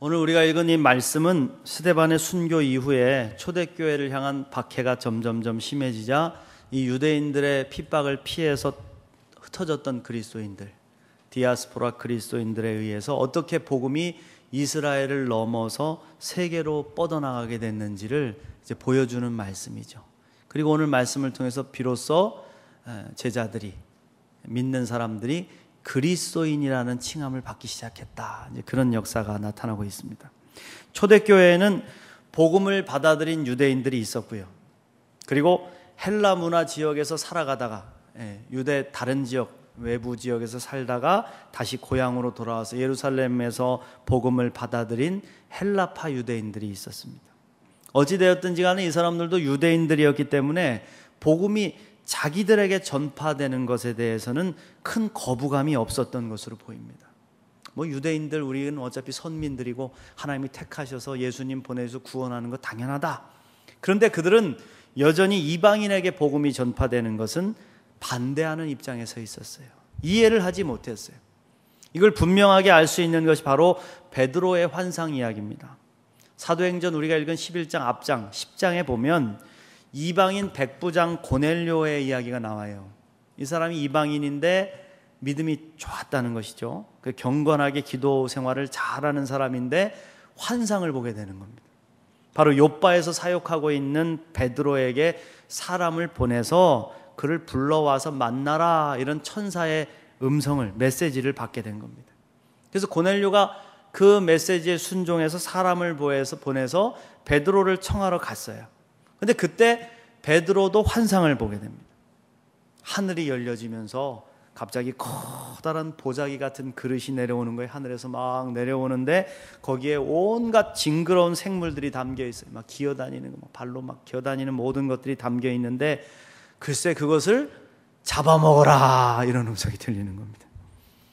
오늘 우리가 읽은 이 말씀은 스데반의 순교 이후에 초대교회를 향한 박해가 점점점 심해지자 이 유대인들의 핍박을 피해서 흩어졌던 그리스도인들, 디아스포라 그리스도인들에 의해서 어떻게 복음이 이스라엘을 넘어서 세계로 뻗어나가게 됐는지를 이제 보여주는 말씀이죠. 그리고 오늘 말씀을 통해서 비로소 제자들이, 믿는 사람들이 그리스도인이라는 칭함을 받기 시작했다. 이제 그런 역사가 나타나고 있습니다. 초대교회에는 복음을 받아들인 유대인들이 있었고요. 그리고 헬라 문화 지역에서 살아가다가 유대 다른 지역, 외부 지역에서 살다가 다시 고향으로 돌아와서 예루살렘에서 복음을 받아들인 헬라파 유대인들이 있었습니다. 어찌되었든지 간에 이 사람들도 유대인들이었기 때문에 복음이 자기들에게 전파되는 것에 대해서는 큰 거부감이 없었던 것으로 보입니다. 유대인들, 우리는 어차피 선민들이고 하나님이 택하셔서 예수님 보내서 구원하는 거 당연하다. 그런데 그들은 여전히 이방인에게 복음이 전파되는 것은 반대하는 입장에 서 있었어요. 이해를 하지 못했어요. 이걸 분명하게 알 수 있는 것이 바로 베드로의 환상 이야기입니다. 사도행전 우리가 읽은 11장 앞장 10장에 보면 이방인 백부장 고넬료의 이야기가 나와요. 이 사람이 이방인인데 믿음이 좋았다는 것이죠. 경건하게 기도 생활을 잘하는 사람인데 환상을 보게 되는 겁니다. 바로 욥바에서 사역하고 있는 베드로에게 사람을 보내서 그를 불러와서 만나라, 이런 천사의 음성을, 메시지를 받게 된 겁니다. 그래서 고넬료가 그 메시지에 순종해서 사람을 보내서 베드로를 청하러 갔어요. 근데 그때 베드로도 환상을 보게 됩니다. 하늘이 열려지면서 갑자기 커다란 보자기 같은 그릇이 내려오는 거예요. 하늘에서 막 내려오는데 거기에 온갖 징그러운 생물들이 담겨 있어요. 막 기어다니는 거, 발로 막 기어다니는 모든 것들이 담겨 있는데 글쎄 그것을 잡아먹어라, 이런 음성이 들리는 겁니다.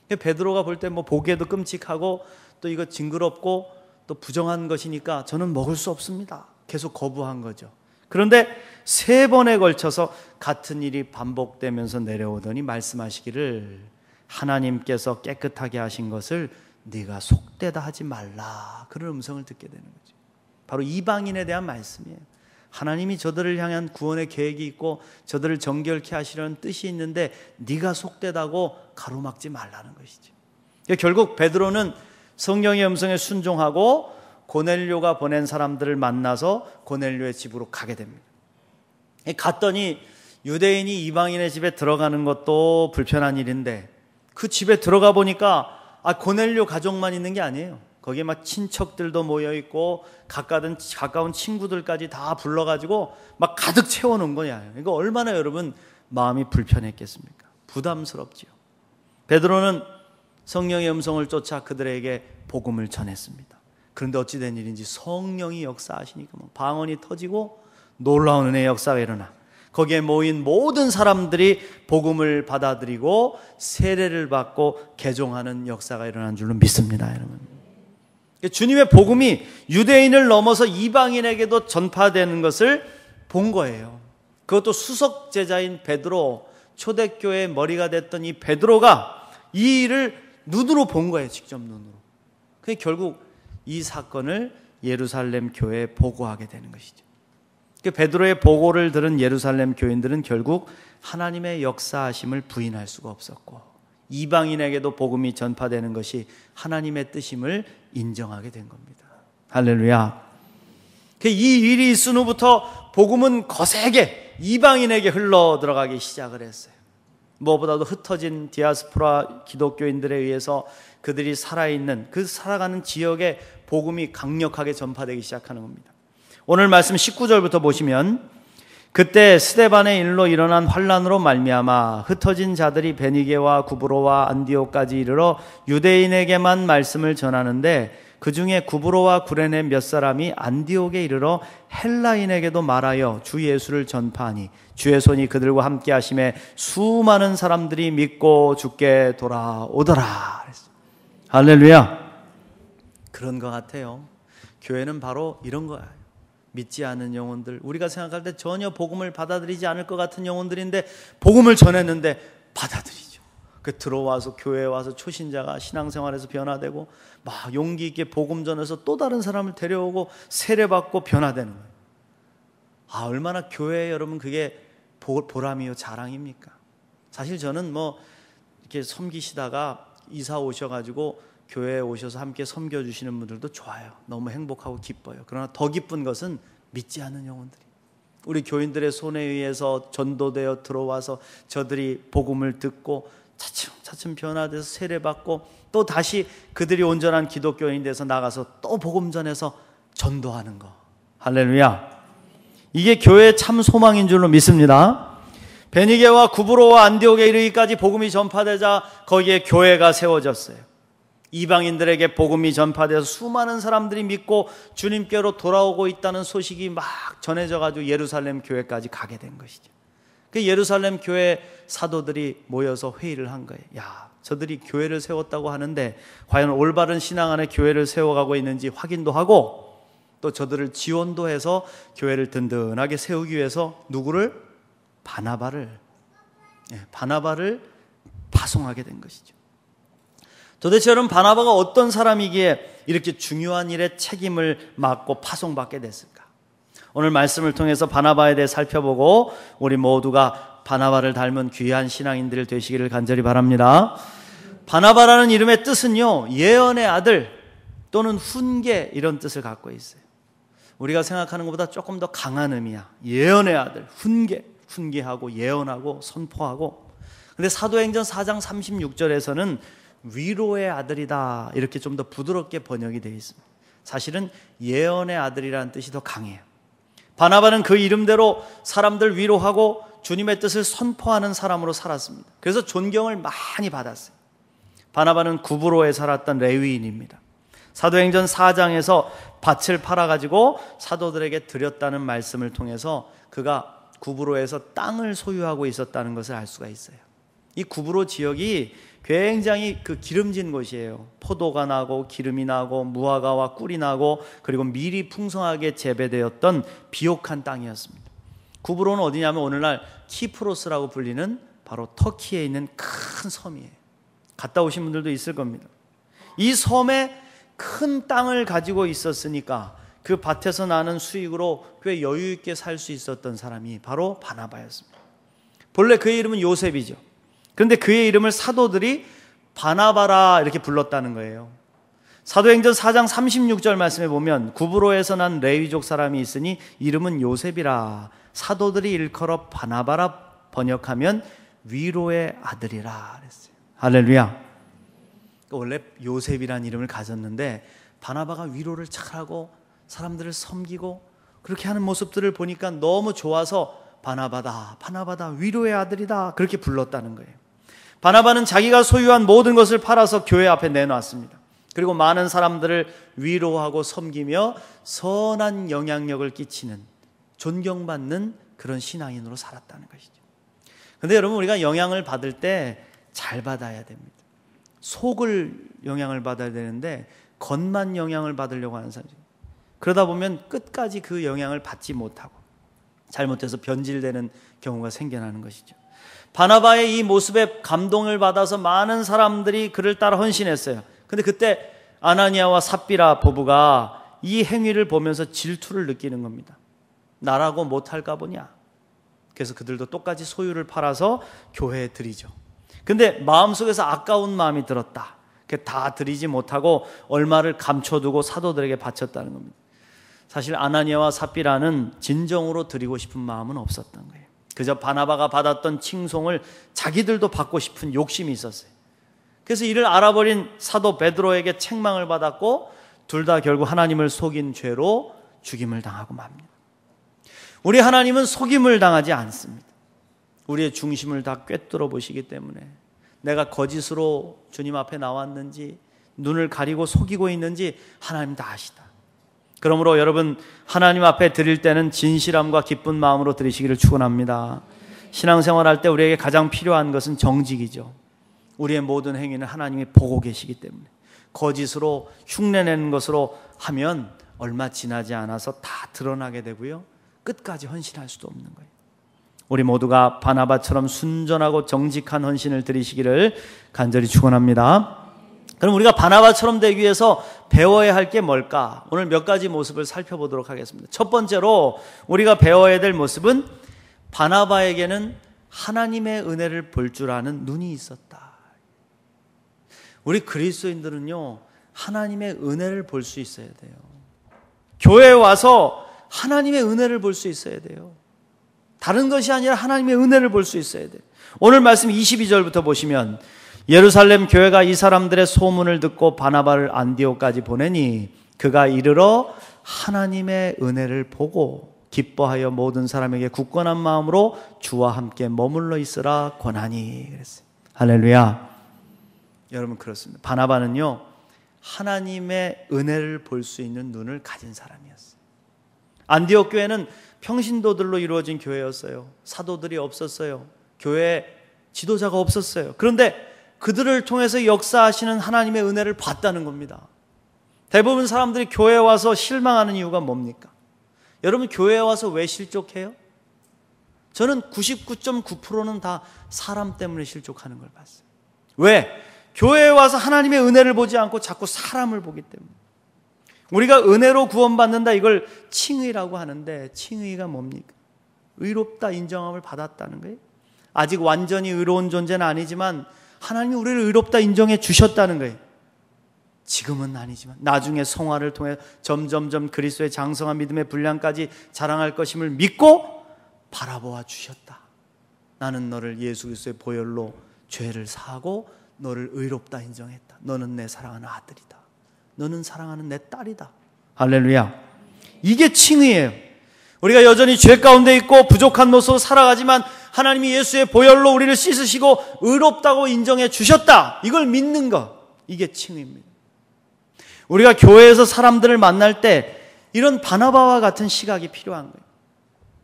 베드로가 볼 때 보기에도 끔찍하고 또 이거 징그럽고 또 부정한 것이니까 저는 먹을 수 없습니다. 계속 거부한 거죠. 그런데 3번에 걸쳐서 같은 일이 반복되면서 내려오더니 말씀하시기를 하나님께서 깨끗하게 하신 것을 네가 속되다 하지 말라, 그런 음성을 듣게 되는 거죠. 바로 이방인에 대한 말씀이에요. 하나님이 저들을 향한 구원의 계획이 있고 저들을 정결케 하시려는 뜻이 있는데 네가 속되다고 가로막지 말라는 것이죠. 결국 베드로는 성령의 음성에 순종하고 고넬료가 보낸 사람들을 만나서 고넬료의 집으로 가게 됩니다. 갔더니 유대인이 이방인의 집에 들어가는 것도 불편한 일인데 그 집에 들어가 보니까 고넬료 가족만 있는 게 아니에요. 거기에 막 친척들도 모여 있고 가까운 친구들까지 다 불러가지고 막 가득 채워놓은 거냐. 이거 얼마나 여러분 마음이 불편했겠습니까? 부담스럽지요. 베드로는 성령의 음성을 쫓아 그들에게 복음을 전했습니다. 그런데 어찌 된 일인지 성령이 역사하시니까 방언이 터지고 놀라운 은혜의 역사가 일어나 거기에 모인 모든 사람들이 복음을 받아들이고 세례를 받고 개종하는 역사가 일어난 줄로 믿습니다, 여러분. 주님의 복음이 유대인을 넘어서 이방인에게도 전파되는 것을 본 거예요. 그것도 수석 제자인 베드로, 초대교회의 머리가 됐던 이 베드로가 이 일을 눈으로 본 거예요. 직접 눈으로. 그게 결국 이 사건을 예루살렘 교회에 보고하게 되는 것이죠. 베드로의 보고를 들은 예루살렘 교인들은 결국 하나님의 역사하심을 부인할 수가 없었고 이방인에게도 복음이 전파되는 것이 하나님의 뜻임을 인정하게 된 겁니다. 할렐루야. 이 일이 있은 후부터 복음은 거세게 이방인에게 흘러 들어가기 시작을 했어요. 무엇보다도 흩어진 디아스포라 기독교인들에 의해서 그들이 살아있는 그 살아가는 지역에 복음이 강력하게 전파되기 시작하는 겁니다. 오늘 말씀 19절부터 보시면 그때 스데반의 일로 일어난 환란으로 말미암아 흩어진 자들이 베니게와 구브로와 안디옥까지 이르러 유대인에게만 말씀을 전하는데 그 중에 구브로와 구레네 몇 사람이 안디옥에 이르러 헬라인에게도 말하여 주 예수를 전파하니 주의 손이 그들과 함께 하심에 수많은 사람들이 믿고 주께 돌아오더라. 할렐루야. 그런 것 같아요. 교회는 바로 이런 거예요. 믿지 않은 영혼들, 우리가 생각할 때 전혀 복음을 받아들이지 않을 것 같은 영혼들인데 복음을 전했는데 받아들이죠. 그 들어와서 교회에 와서 초신자가 신앙생활에서 변화되고 막 용기 있게 복음 전해서 또 다른 사람을 데려오고 세례받고 변화되는 거예요. 얼마나 교회에 여러분 그게 보람이요 자랑입니까? 사실 저는 뭐 이렇게 섬기시다가 이사 오셔가지고 교회에 오셔서 함께 섬겨주시는 분들도 좋아요. 너무 행복하고 기뻐요. 그러나 더 기쁜 것은 믿지 않는 영혼들이 우리 교인들의 손에 의해서 전도되어 들어와서 저들이 복음을 듣고 차츰 변화돼서 세례받고 또 다시 그들이 온전한 기독교인이 돼서 나가서 또 복음 전해서 전도하는 거. 할렐루야. 이게 교회의 참 소망인 줄로 믿습니다. 베니게와 구브로와 안디옥에 이르기까지 복음이 전파되자 거기에 교회가 세워졌어요. 이방인들에게 복음이 전파돼서 수많은 사람들이 믿고 주님께로 돌아오고 있다는 소식이 막 전해져가지고 예루살렘 교회까지 가게 된 것이죠. 그 예루살렘 교회 사도들이 모여서 회의를 한 거예요. 야, 저들이 교회를 세웠다고 하는데 과연 올바른 신앙 안에 교회를 세워가고 있는지 확인도 하고 또 저들을 지원도 해서 교회를 든든하게 세우기 위해서 누구를? 바나바를 파송하게 된 것이죠. 도대체 여러분 바나바가 어떤 사람이기에 이렇게 중요한 일에 책임을 맡고 파송받게 됐을까? 오늘 말씀을 통해서 바나바에 대해 살펴보고 우리 모두가 바나바를 닮은 귀한 신앙인들 되시기를 간절히 바랍니다. 바나바라는 이름의 뜻은요, 예언의 아들 또는 훈계 이런 뜻을 갖고 있어요. 우리가 생각하는 것보다 조금 더 강한 의미야. 예언의 아들, 훈계하고 예언하고 선포하고. 근데 사도행전 4장 36절에서는 위로의 아들이다 이렇게 좀 더 부드럽게 번역이 되어 있습니다. 사실은 예언의 아들이라는 뜻이 더 강해요. 바나바는 그 이름대로 사람들 위로하고 주님의 뜻을 선포하는 사람으로 살았습니다. 그래서 존경을 많이 받았어요. 바나바는 구브로에 살았던 레위인입니다. 사도행전 4장에서 밭을 팔아가지고 사도들에게 드렸다는 말씀을 통해서 그가 구브로에서 땅을 소유하고 있었다는 것을 알 수가 있어요. 이 구브로 지역이 굉장히 그 기름진 곳이에요. 포도가 나고 기름이 나고 무화과와 꿀이 나고 그리고 밀이 풍성하게 재배되었던 비옥한 땅이었습니다. 구브로는 어디냐면 오늘날 키프로스라고 불리는 바로 터키에 있는 큰 섬이에요. 갔다 오신 분들도 있을 겁니다. 이 섬에 큰 땅을 가지고 있었으니까 그 밭에서 나는 수익으로 꽤 여유 있게 살 수 있었던 사람이 바로 바나바였습니다. 본래 그의 이름은 요셉이죠. 그런데 그의 이름을 사도들이 바나바라 이렇게 불렀다는 거예요. 사도행전 4장 36절 말씀에 보면 구브로에서 난 레위족 사람이 있으니 이름은 요셉이라 사도들이 일컬어 바나바라 번역하면 위로의 아들이라 그랬어요. 할렐루야. 원래 요셉이라는 이름을 가졌는데 바나바가 위로를 잘하고 사람들을 섬기고 그렇게 하는 모습들을 보니까 너무 좋아서 바나바다 위로의 아들이다 그렇게 불렀다는 거예요. 바나바는 자기가 소유한 모든 것을 팔아서 교회 앞에 내놨습니다. 그리고 많은 사람들을 위로하고 섬기며 선한 영향력을 끼치는 존경받는 그런 신앙인으로 살았다는 것이죠. 그런데 여러분 우리가 영향을 받을 때 잘 받아야 됩니다. 속을 영향을 받아야 되는데 겉만 영향을 받으려고 하는 사람이죠. 그러다 보면 끝까지 그 영향을 받지 못하고 잘못해서 변질되는 경우가 생겨나는 것이죠. 바나바의 이 모습에 감동을 받아서 많은 사람들이 그를 따라 헌신했어요. 근데 그때 아나니아와 삽비라 부부가 이 행위를 보면서 질투를 느끼는 겁니다. 나라고 못할까 보냐. 그래서 그들도 똑같이 소유를 팔아서 교회에 드리죠. 근데 마음속에서 아까운 마음이 들었다. 다 드리지 못하고 얼마를 감춰두고 사도들에게 바쳤다는 겁니다. 사실 아나니아와 삽비라는 진정으로 드리고 싶은 마음은 없었던 거예요. 그저 바나바가 받았던 칭송을 자기들도 받고 싶은 욕심이 있었어요. 그래서 이를 알아버린 사도 베드로에게 책망을 받았고 둘 다 결국 하나님을 속인 죄로 죽임을 당하고 맙니다. 우리 하나님은 속임을 당하지 않습니다. 우리의 중심을 다 꿰뚫어 보시기 때문에 내가 거짓으로 주님 앞에 나왔는지 눈을 가리고 속이고 있는지 하나님 다 아시다. 그러므로 여러분 하나님 앞에 드릴 때는 진실함과 기쁜 마음으로 드리시기를 축원합니다. 신앙생활할 때 우리에게 가장 필요한 것은 정직이죠. 우리의 모든 행위는 하나님이 보고 계시기 때문에 거짓으로 흉내내는 것으로 하면 얼마 지나지 않아서 다 드러나게 되고요. 끝까지 헌신할 수도 없는 거예요. 우리 모두가 바나바처럼 순전하고 정직한 헌신을 드리시기를 간절히 축원합니다. 그럼 우리가 바나바처럼 되기 위해서 배워야 할 게 뭘까? 오늘 몇 가지 모습을 살펴보도록 하겠습니다. 첫 번째로 우리가 배워야 될 모습은 바나바에게는 하나님의 은혜를 볼 줄 아는 눈이 있었다. 우리 그리스도인들은요, 하나님의 은혜를 볼 수 있어야 돼요. 교회에 와서 하나님의 은혜를 볼 수 있어야 돼요. 다른 것이 아니라 하나님의 은혜를 볼 수 있어야 돼요. 오늘 말씀 22절부터 보시면 예루살렘 교회가 이 사람들의 소문을 듣고 바나바를 안디옥까지 보내니 그가 이르러 하나님의 은혜를 보고 기뻐하여 모든 사람에게 굳건한 마음으로 주와 함께 머물러 있으라 권하니 그랬어요. 할렐루야. 여러분 그렇습니다. 바나바는요, 하나님의 은혜를 볼 수 있는 눈을 가진 사람이었어요. 안디옥 교회는 평신도들로 이루어진 교회였어요. 사도들이 없었어요. 교회에 지도자가 없었어요. 그런데 그들을 통해서 역사하시는 하나님의 은혜를 봤다는 겁니다. 대부분 사람들이 교회에 와서 실망하는 이유가 뭡니까? 여러분 교회에 와서 왜 실족해요? 저는 99.9%는 다 사람 때문에 실족하는 걸 봤어요. 왜? 교회에 와서 하나님의 은혜를 보지 않고 자꾸 사람을 보기 때문에. 우리가 은혜로 구원받는다, 이걸 칭의라고 하는데 칭의가 뭡니까? 의롭다 인정함을 받았다는 거예요. 아직 완전히 의로운 존재는 아니지만 하나님이 우리를 의롭다 인정해 주셨다는 거예요. 지금은 아니지만 나중에 성화를 통해 점점점 그리스도의 장성한 믿음의 분량까지 자랑할 것임을 믿고 바라보아 주셨다. 나는 너를 예수 그리스도의 보혈로 죄를 사하고 너를 의롭다 인정했다. 너는 내 사랑하는 아들이다. 너는 사랑하는 내 딸이다. 할렐루야. 이게 칭의예요. 우리가 여전히 죄 가운데 있고 부족한 모습으로 살아가지만 하나님이 예수의 보혈로 우리를 씻으시고 의롭다고 인정해 주셨다. 이걸 믿는 것, 이게 칭의입니다. 우리가 교회에서 사람들을 만날 때 이런 바나바와 같은 시각이 필요한 거예요.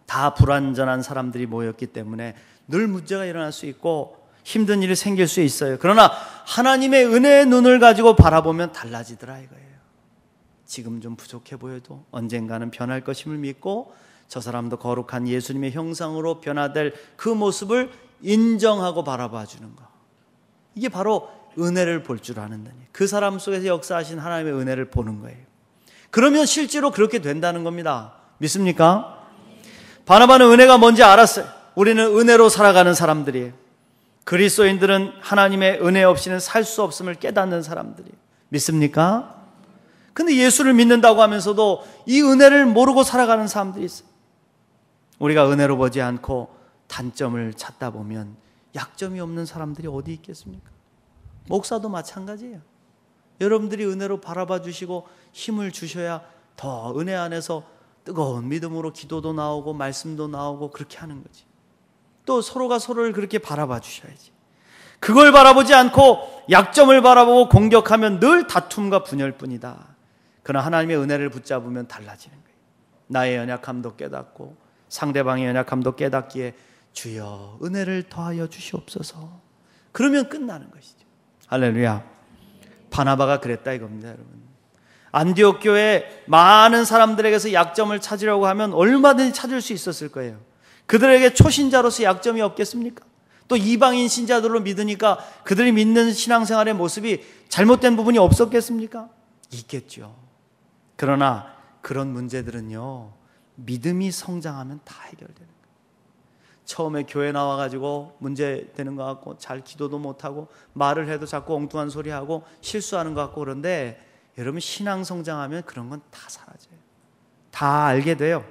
다 불완전한 사람들이 모였기 때문에 늘 문제가 일어날 수 있고 힘든 일이 생길 수 있어요. 그러나 하나님의 은혜의 눈을 가지고 바라보면 달라지더라 이거예요. 지금 좀 부족해 보여도 언젠가는 변할 것임을 믿고 저 사람도 거룩한 예수님의 형상으로 변화될 그 모습을 인정하고 바라봐 주는 것. 이게 바로 은혜를 볼 줄 아는 눈이에요. 그 사람 속에서 역사하신 하나님의 은혜를 보는 거예요. 그러면 실제로 그렇게 된다는 겁니다. 믿습니까? 바나바는 은혜가 뭔지 알았어요. 우리는 은혜로 살아가는 사람들이에요. 그리스도인들은 하나님의 은혜 없이는 살 수 없음을 깨닫는 사람들이에요. 믿습니까? 근데 예수를 믿는다고 하면서도 이 은혜를 모르고 살아가는 사람들이 있어요. 우리가 은혜로 보지 않고 단점을 찾다 보면 약점이 없는 사람들이 어디 있겠습니까? 목사도 마찬가지예요. 여러분들이 은혜로 바라봐 주시고 힘을 주셔야 더 은혜 안에서 뜨거운 믿음으로 기도도 나오고 말씀도 나오고 그렇게 하는 거지. 또 서로가 서로를 그렇게 바라봐 주셔야지. 그걸 바라보지 않고 약점을 바라보고 공격하면 늘 다툼과 분열뿐이다. 그러나 하나님의 은혜를 붙잡으면 달라지는 거예요. 나의 연약함도 깨닫고 상대방의 연약함도 깨닫기에 주여 은혜를 더하여 주시옵소서. 그러면 끝나는 것이죠. 할렐루야. 바나바가 그랬다 이겁니다, 여러분. 안디옥 교회 많은 사람들에게서 약점을 찾으려고 하면 얼마든지 찾을 수 있었을 거예요. 그들에게 초신자로서 약점이 없겠습니까? 또 이방인 신자들로 믿으니까 그들이 믿는 신앙생활의 모습이 잘못된 부분이 없었겠습니까? 있겠죠. 그러나 그런 문제들은요, 믿음이 성장하면 다 해결되는 거예요. 처음에 교회 나와가지고 문제되는 것 같고 잘 기도도 못하고 말을 해도 자꾸 엉뚱한 소리하고 실수하는 것 같고 그런데 여러분 신앙 성장하면 그런 건 다 사라져요. 다 알게 돼요.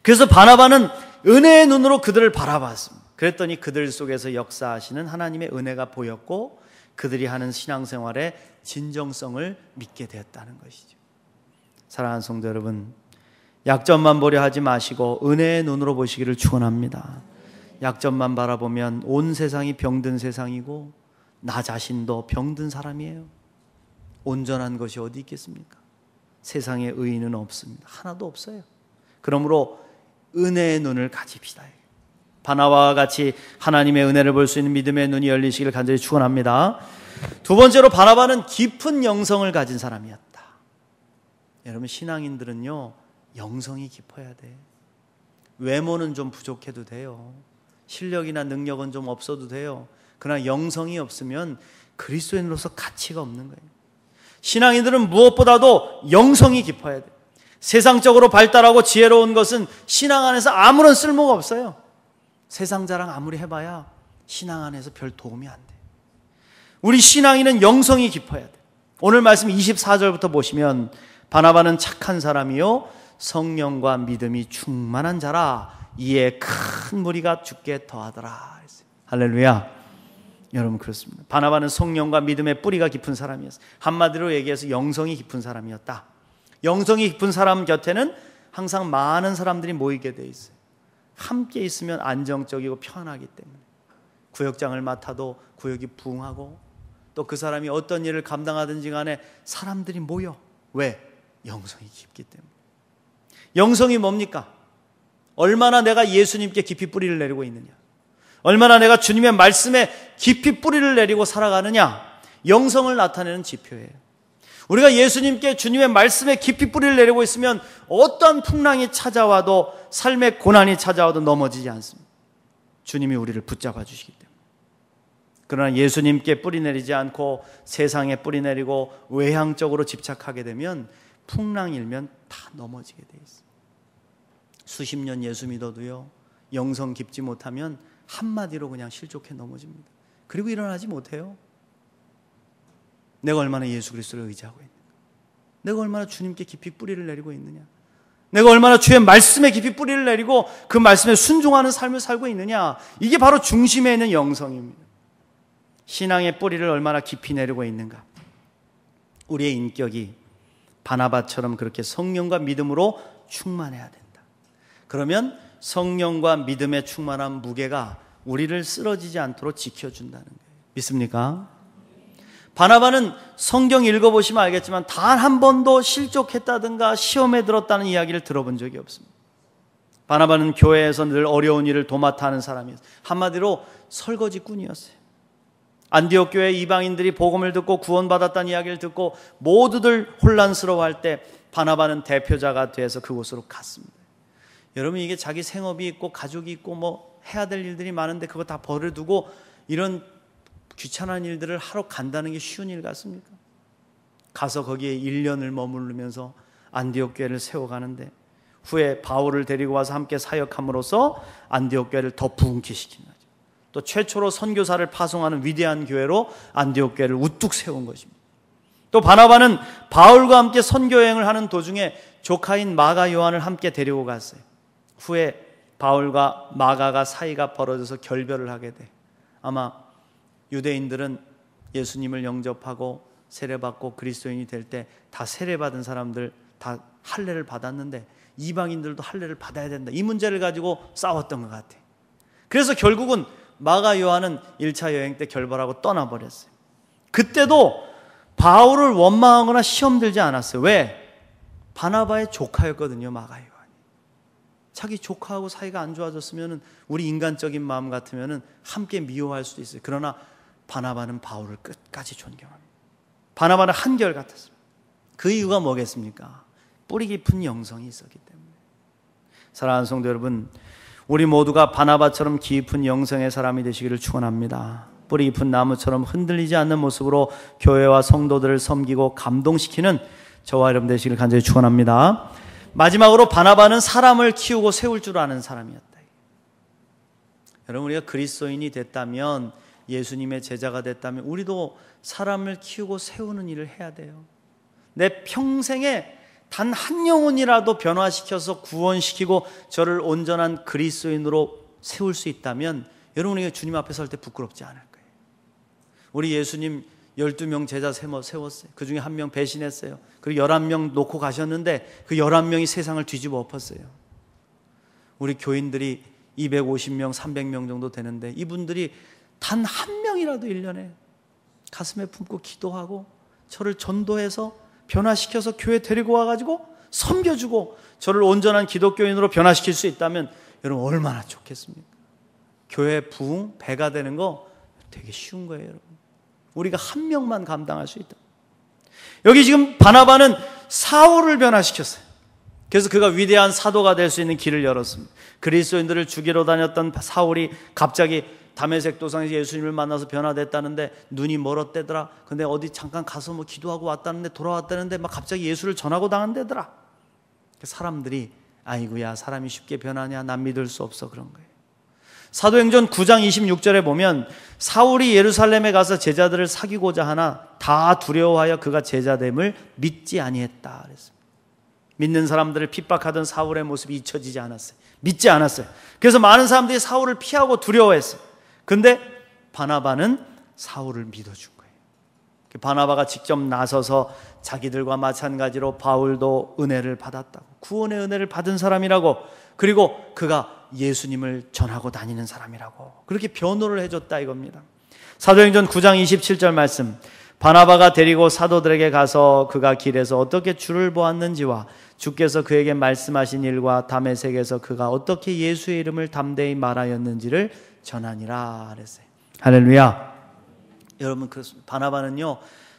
그래서 바나바는 은혜의 눈으로 그들을 바라봤습니다. 그랬더니 그들 속에서 역사하시는 하나님의 은혜가 보였고 그들이 하는 신앙생활의 진정성을 믿게 되었다는 것이죠. 사랑하는 성도 여러분, 약점만 보려 하지 마시고 은혜의 눈으로 보시기를 축원합니다. 약점만 바라보면 온 세상이 병든 세상이고 나 자신도 병든 사람이에요. 온전한 것이 어디 있겠습니까? 세상에 의인은 없습니다. 하나도 없어요. 그러므로 은혜의 눈을 가집시다. 바나바와 같이 하나님의 은혜를 볼 수 있는 믿음의 눈이 열리시기를 간절히 축원합니다. 두 번째로 바나바는 깊은 영성을 가진 사람이었다. 여러분 신앙인들은요 영성이 깊어야 돼. 외모는 좀 부족해도 돼요. 실력이나 능력은 좀 없어도 돼요. 그러나 영성이 없으면 그리스도인으로서 가치가 없는 거예요. 신앙인들은 무엇보다도 영성이 깊어야 돼요. 세상적으로 발달하고 지혜로운 것은 신앙 안에서 아무런 쓸모가 없어요. 세상 자랑 아무리 해봐야 신앙 안에서 별 도움이 안 돼요. 우리 신앙인은 영성이 깊어야 돼요. 오늘 말씀 24절부터 보시면 바나바는 착한 사람이요 성령과 믿음이 충만한 자라 이에 큰 무리가 죽게 더하더라. 할렐루야. 여러분 그렇습니다. 바나바는 성령과 믿음의 뿌리가 깊은 사람이었어요. 한마디로 얘기해서 영성이 깊은 사람이었다. 영성이 깊은 사람 곁에는 항상 많은 사람들이 모이게 돼 있어요. 함께 있으면 안정적이고 편하기 때문에 구역장을 맡아도 구역이 부흥하고 또 그 사람이 어떤 일을 감당하든지 간에 사람들이 모여. 왜? 영성이 깊기 때문에. 영성이 뭡니까? 얼마나 내가 예수님께 깊이 뿌리를 내리고 있느냐, 얼마나 내가 주님의 말씀에 깊이 뿌리를 내리고 살아가느냐, 영성을 나타내는 지표예요. 우리가 예수님께 주님의 말씀에 깊이 뿌리를 내리고 있으면 어떠한 풍랑이 찾아와도, 삶의 고난이 찾아와도 넘어지지 않습니다. 주님이 우리를 붙잡아 주시기 때문에. 그러나 예수님께 뿌리 내리지 않고 세상에 뿌리 내리고 외향적으로 집착하게 되면 풍랑이 일면 다 넘어지게 돼 있어요. 수십 년 예수 믿어도요, 영성 깊지 못하면 한마디로 그냥 실족해 넘어집니다. 그리고 일어나지 못해요. 내가 얼마나 예수 그리스도를 의지하고 있는가, 내가 얼마나 주님께 깊이 뿌리를 내리고 있느냐, 내가 얼마나 주의 말씀에 깊이 뿌리를 내리고 그 말씀에 순종하는 삶을 살고 있느냐, 이게 바로 중심에 있는 영성입니다. 신앙의 뿌리를 얼마나 깊이 내리고 있는가. 우리의 인격이 바나바처럼 그렇게 성령과 믿음으로 충만해야 된다. 그러면 성령과 믿음의 충만한 무게가 우리를 쓰러지지 않도록 지켜준다는 거예요. 믿습니까? 바나바는 성경 읽어보시면 알겠지만 단 한 번도 실족했다든가 시험에 들었다는 이야기를 들어본 적이 없습니다. 바나바는 교회에서 늘 어려운 일을 도맡아 하는 사람이었어요. 한마디로 설거지꾼이었어요. 안디옥 교회 이방인들이 복음을 듣고 구원받았다는 이야기를 듣고 모두들 혼란스러워할 때 바나바는 대표자가 돼서 그곳으로 갔습니다. 여러분, 이게 자기 생업이 있고 가족이 있고 뭐 해야 될 일들이 많은데 그거 다 버려두고 이런 귀찮은 일들을 하러 간다는 게 쉬운 일 같습니까? 가서 거기에 1년을 머무르면서 안디옥 교회를 세워가는데 후에 바울을 데리고 와서 함께 사역함으로써 안디옥 교회를 더 부흥케 시킨 거죠. 또 최초로 선교사를 파송하는 위대한 교회로 안디옥 교회를 우뚝 세운 것입니다. 또 바나바는 바울과 함께 선교여행을 하는 도중에 조카인 마가 요한을 함께 데리고 갔어요. 후에 바울과 마가가 사이가 벌어져서 결별을 하게 돼. 아마 유대인들은 예수님을 영접하고 세례받고 그리스도인이 될 때 다 세례받은 사람들 다 할례를 받았는데 이방인들도 할례를 받아야 된다, 이 문제를 가지고 싸웠던 것 같아요. 그래서 결국은 마가 요한은 1차 여행 때 결별하고 떠나버렸어요. 그때도 바울을 원망하거나 시험 들지 않았어요. 왜? 바나바의 조카였거든요, 마가 요한이. 자기 조카하고 사이가 안 좋아졌으면 우리 인간적인 마음 같으면 함께 미워할 수도 있어요. 그러나 바나바는 바울을 끝까지 존경합니다. 바나바는 한결같았습니다. 그 이유가 뭐겠습니까? 뿌리 깊은 영성이 있었기 때문에. 사랑하는 성도 여러분, 우리 모두가 바나바처럼 깊은 영성의 사람이 되시기를 축원합니다. 뿌리 깊은 나무처럼 흔들리지 않는 모습으로 교회와 성도들을 섬기고 감동시키는 저와 여러분 되시기를 간절히 축원합니다. 마지막으로 바나바는 사람을 키우고 세울 줄 아는 사람이었다. 여러분, 우리가 그리스도인이 됐다면, 예수님의 제자가 됐다면 우리도 사람을 키우고 세우는 일을 해야 돼요. 내 평생에 단 한 영혼이라도 변화시켜서 구원시키고 저를 온전한 그리스도인으로 세울 수 있다면 여러분에게 주님 앞에 설 때 부끄럽지 않을 거예요. 우리 예수님 12명 제자 세웠어요. 그 중에 1명 배신했어요. 그리고 11명 놓고 가셨는데 그 11명이 세상을 뒤집어 엎었어요. 우리 교인들이 250명, 300명 정도 되는데 이분들이 단 한 명이라도 1년에 가슴에 품고 기도하고 저를 전도해서 변화시켜서 교회 데리고 와가지고 섬겨주고 저를 온전한 기독교인으로 변화시킬 수 있다면 여러분 얼마나 좋겠습니까? 교회 부흥, 배가 되는 거 되게 쉬운 거예요, 여러분. 우리가 한 명만 감당할 수 있다. 여기 지금 바나바는 사울을 변화시켰어요. 그래서 그가 위대한 사도가 될 수 있는 길을 열었습니다. 그리스도인들을 죽이러 다녔던 사울이 갑자기 다메섹 도상에서 예수님을 만나서 변화됐다는데 눈이 멀었대더라. 근데 어디 잠깐 가서 뭐 기도하고 왔다는데 돌아왔다는데 막 갑자기 예수를 전하고 당한대더라. 사람들이 아이고야 사람이 쉽게 변하냐, 난 믿을 수 없어, 그런 거예요. 사도행전 9장 26절에 보면 사울이 예루살렘에 가서 제자들을 사귀고자 하나 다 두려워하여 그가 제자됨을 믿지 아니했다 그랬습니다. 믿는 사람들을 핍박하던 사울의 모습이 잊혀지지 않았어요. 믿지 않았어요. 그래서 많은 사람들이 사울을 피하고 두려워했어요. 근데 바나바는 사울을 믿어준 거예요. 바나바가 직접 나서서 자기들과 마찬가지로 바울도 은혜를 받았다고, 구원의 은혜를 받은 사람이라고, 그리고 그가 예수님을 전하고 다니는 사람이라고 그렇게 변호를 해줬다 이겁니다. 사도행전 9장 27절 말씀, 바나바가 데리고 사도들에게 가서 그가 길에서 어떻게 주를 보았는지와 주께서 그에게 말씀하신 일과 다메섹에서 그가 어떻게 예수의 이름을 담대히 말하였는지를 전하니라 그랬어요. 할렐루야. 여러분, 그 바나바는요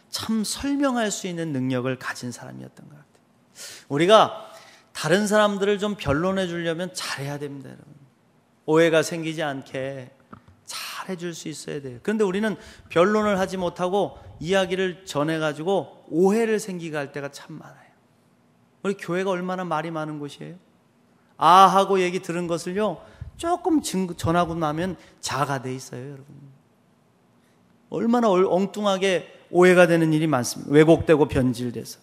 참 설명할 수 있는 능력을 가진 사람이었던 것 같아요. 우리가 다른 사람들을 좀 변론해 주려면 잘해야 됩니다, 여러분. 오해가 생기지 않게 잘 해줄 수 있어야 돼요. 그런데 우리는 변론을 하지 못하고 이야기를 전해가지고 오해를 생기게 할 때가 참 많아요. 우리 교회가 얼마나 말이 많은 곳이에요. 아 하고 얘기 들은 것을요 조금 전하고 나면 자가 돼 있어요, 여러분. 얼마나 엉뚱하게 오해가 되는 일이 많습니다. 왜곡되고 변질돼서.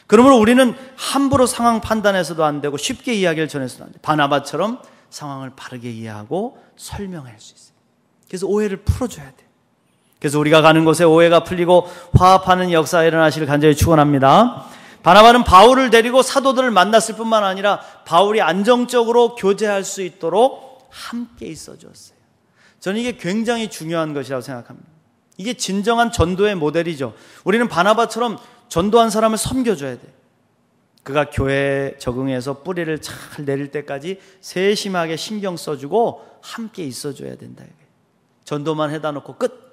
그러므로 우리는 함부로 상황 판단해서도 안 되고 쉽게 이야기를 전해서도 안 돼요. 바나바처럼 상황을 바르게 이해하고 설명할 수 있어요. 그래서 오해를 풀어줘야 돼요. 그래서 우리가 가는 곳에 오해가 풀리고 화합하는 역사가 일어나시길 간절히 축원합니다. 바나바는 바울을 데리고 사도들을 만났을 뿐만 아니라 바울이 안정적으로 교제할 수 있도록 함께 있어 주었어요. 저는 이게 굉장히 중요한 것이라고 생각합니다. 이게 진정한 전도의 모델이죠. 우리는 바나바처럼 전도한 사람을 섬겨줘야 돼요. 그가 교회에 적응해서 뿌리를 잘 내릴 때까지 세심하게 신경 써주고 함께 있어줘야 된다. 전도만 해다 놓고 끝.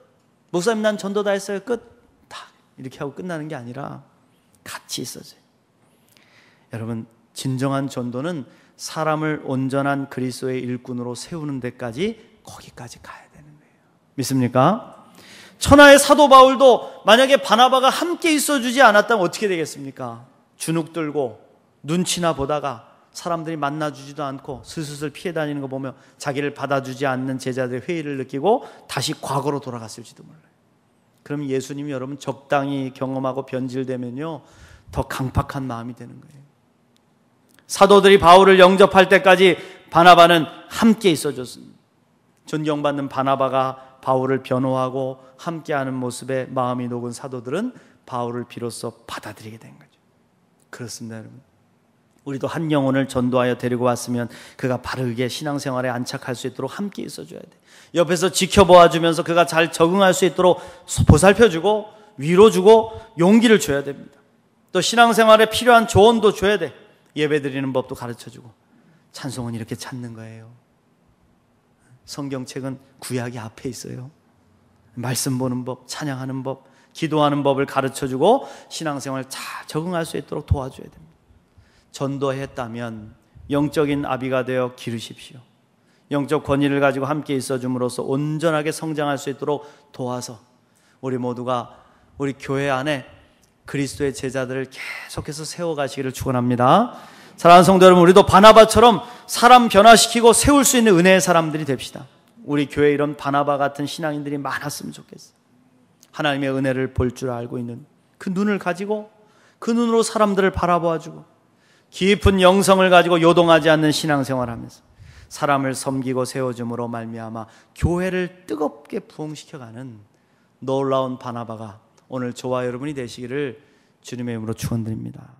목사님 난 전도 다 했어요. 끝. 다 이렇게 하고 끝나는 게 아니라 같이 있어줘요. 여러분, 진정한 전도는 사람을 온전한 그리스도의 일꾼으로 세우는 데까지 거기까지 가야 되는 거예요. 믿습니까? 천하의 사도 바울도 만약에 바나바가 함께 있어주지 않았다면 어떻게 되겠습니까? 주눅 들고 눈치나 보다가 사람들이 만나주지도 않고 슬슬 피해 다니는 거 보며 자기를 받아주지 않는 제자들의 회의를 느끼고 다시 과거로 돌아갔을지도 몰라요. 그럼 예수님이 여러분 적당히 경험하고 변질되면요 더 강팍한 마음이 되는 거예요. 사도들이 바울을 영접할 때까지 바나바는 함께 있어줬습니다. 존경받는 바나바가 바울을 변호하고 함께하는 모습에 마음이 녹은 사도들은 바울을 비로소 받아들이게 된 거죠. 그렇습니다, 여러분. 우리도 한 영혼을 전도하여 데리고 왔으면 그가 바르게 신앙생활에 안착할 수 있도록 함께 있어줘야 돼. 옆에서 지켜보아주면서 그가 잘 적응할 수 있도록 보살펴주고 위로주고 용기를 줘야 됩니다. 또 신앙생활에 필요한 조언도 줘야 돼. 예배드리는 법도 가르쳐주고. 찬송은 이렇게 찾는 거예요. 성경책은 구약이 앞에 있어요. 말씀 보는 법, 찬양하는 법, 기도하는 법을 가르쳐주고 신앙생활 잘 적응할 수 있도록 도와줘야 됩니다. 전도했다면 영적인 아비가 되어 기르십시오. 영적 권위를 가지고 함께 있어줌으로써 온전하게 성장할 수 있도록 도와서 우리 모두가 우리 교회 안에 그리스도의 제자들을 계속해서 세워가시기를 축원합니다. 사랑하는 성도 여러분, 우리도 바나바처럼 사람 변화시키고 세울 수 있는 은혜의 사람들이 됩시다. 우리 교회에 이런 바나바 같은 신앙인들이 많았으면 좋겠어요. 하나님의 은혜를 볼 줄 알고 있는 그 눈을 가지고 그 눈으로 사람들을 바라보아주고 깊은 영성을 가지고 요동하지 않는 신앙생활하면서 사람을 섬기고 세워줌으로 말미암아 교회를 뜨겁게 부흥시켜가는 놀라운 바나바가 오늘 저와 여러분이 되시기를 주님의 이름으로 축원드립니다.